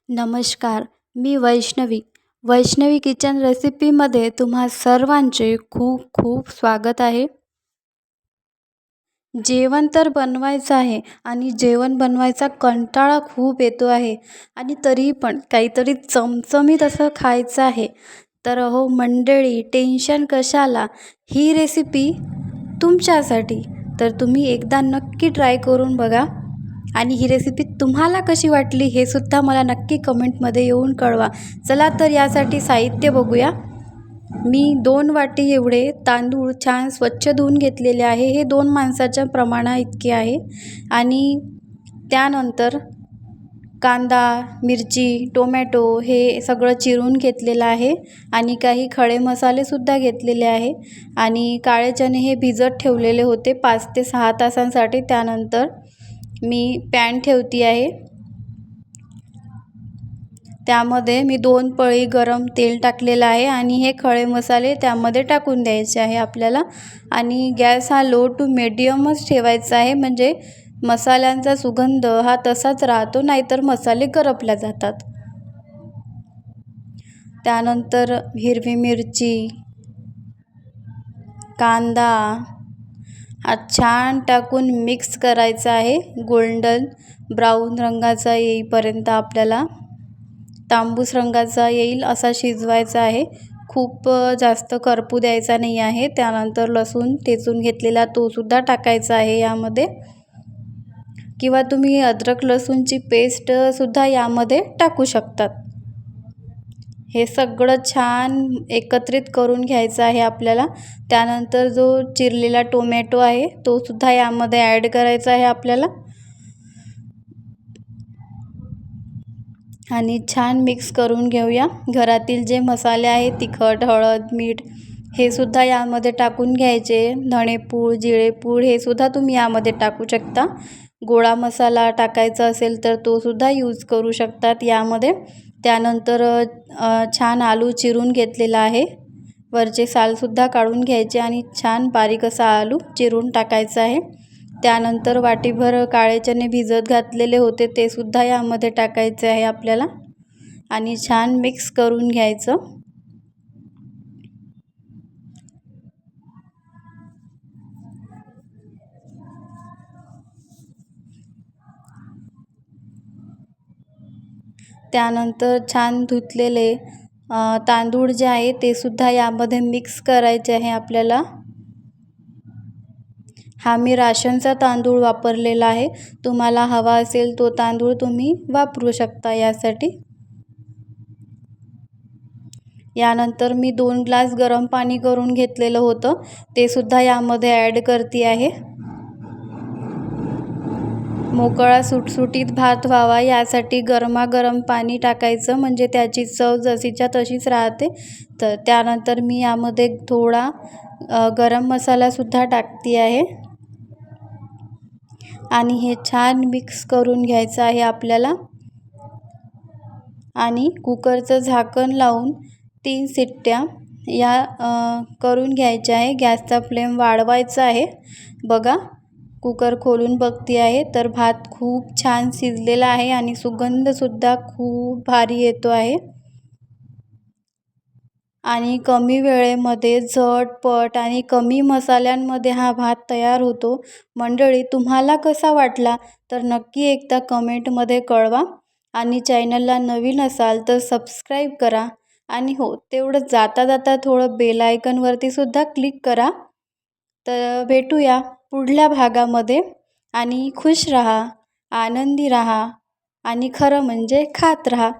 नमस्कार. मी वैष्णवी. वैष्णवी किचन रेसिपीमध्ये तुम्हा सर्वांचे खूप खूप स्वागत आहे. जेवण तर बनवायचं आहे आणि जेवण बनवायचा कंटाळा खूप येतो आहे आणि तरी पण काहीतरी चमचमीत असं खायचं आहे. तर अहो मंडळी, टेन्शन कशाला, ही रेसिपी तुमच्यासाठी. तर तुम्ही एकदा नक्की ट्राय करून बघा आणि ही रेसिपी तुम्हाला कशी वाटली हे सुद्धा मला नक्की कमेंटमध्ये येऊन कळवा. चला तर यासाठी साहित्य बघूया. मी 2 वाटी एवढे तांदूळ छान स्वच्छ धुवून घेतलेले आहे. हे 2 माणसाच्या प्रमाणा इतके आहे. आणि त्यानंतर कांदा, मिरची, टोमॅटो हे सगळं चिरून घेतलेलं आहे आणि काही खडे मसालेसुद्धा घेतलेले आहे. आणि काळे चणे हे भिजत ठेवलेले होते 5 ते 6 तासांसाठी. त्यानंतर मी पॅन ठेवती आहे. त्यामध्ये मी 2 पळी गरम तेल टाकलेलं आहे आणि हे खडे मसाले त्यामध्ये टाकून द्यायचे आहे आपल्याला. आणि गॅस हा लो टू मीडियमच ठेवायचा आहे, म्हणजे मसाल्यांचा सुगंध हा तसाच राहतो, नाहीतर मसाले करपल्या जातात. त्यानंतर हिरवी मिरची, कांदा हा छान टाकून मिक्स करायचा आहे. गोल्डन ब्राऊन रंगाचा येईपर्यंत आपल्याला, तांबूस रंगाचा येईल असा शिजवायचा आहे. खूप जास्त करपू द्यायचा नाही आहे. त्यानंतर लसूण ठेचून घेतलेला तो सुद्धा टाकायचा आहे यामध्ये, किंवा तुम्ही अद्रक लसूणची पेस्टसुद्धा यामध्ये टाकू शकतात. हे सगळं छान एकत्रित करून घ्यायचं आहे आपल्याला. त्यानंतर जो चिरलेला टोमॅटो आहे तो सुद्धा यामध्ये ॲड करायचा आहे आपल्याला आणि छान मिक्स करून घेऊया. घरातील जे मसाले आहेत, तिखट, हळद, मीठ हे सुद्धा यामध्ये टाकून घ्यायचे. धणेपूड, जिरेपूड हे सुद्धा तुम्ही यामध्ये टाकू शकता. गोडा मसाला टाकायचा असेल तर तो सुद्धा यूज करू शकतात यामध्ये. त्यानंतर छान आलू चिरून घेतलेला आहे. वरचे सालसुद्धा काढून घ्यायचे आणि छान बारीक असा आलू चिरून टाकायचा आहे. त्यानंतर वाटीभर काळे चणे भिजत घातलेले होते ते सुद्धा यामध्ये टाकायचे आहे आपल्याला आणि छान मिक्स करून घ्यायचं. त्यानंतर छान धुतलेले तांदूळ जे आहे ते सुद्धा यामध्ये मिक्स करायचे आहे आपल्याला. हा मी राशनचा तांदूळ वापरलेला आहे. तुम्हाला हवा असेल तो तांदूळ तुम्ही वापरू शकता यासाठी. यानंतर मी 2 ग्लास गरम पाणी करून घेतलेलं होतं ते सुद्धा यामध्ये ॲड करते आहे. मोकळा सुटसुटीत भात व्हावा यासाठी गरमागरम पाणी टाकायचं, म्हणजे त्याची चव जशीच्या तशीच राहते. तर त्यानंतर मी यामध्ये थोडा गरम मसालासुद्धा टाकते आहे आणि हे छान मिक्स करून घ्यायचं आहे आपल्याला. आणि कुकरचं झाकण लावून 3 शिट्ट्या या करून घ्यायच्या आहे. गॅसचा फ्लेम वाढवायचा आहे. बघा, कुकर खोलून बघते आहे तर भात खूप छान शिजलेला आहे आणि सुगंधसुद्धा खूप भारी येतो आहे आणि कमी वेळेमध्ये झटपट आणि कमी मसाल्यांमध्ये हा भात तयार होतो. मंडळी, तुम्हाला कसा वाटला तर नक्की एकदा कमेंटमध्ये कळवा आणि चॅनलला नवीन असाल तर सबस्क्राईब करा आणि हो, तेवढं जाता जाता थोडं बेल आयकॉनवरती सुद्धा क्लिक करा. तर भेटूया पुढल्या भागामध्ये आणि खुश राहा, आनंदी राहा आणि खरं म्हणजे खात राहा.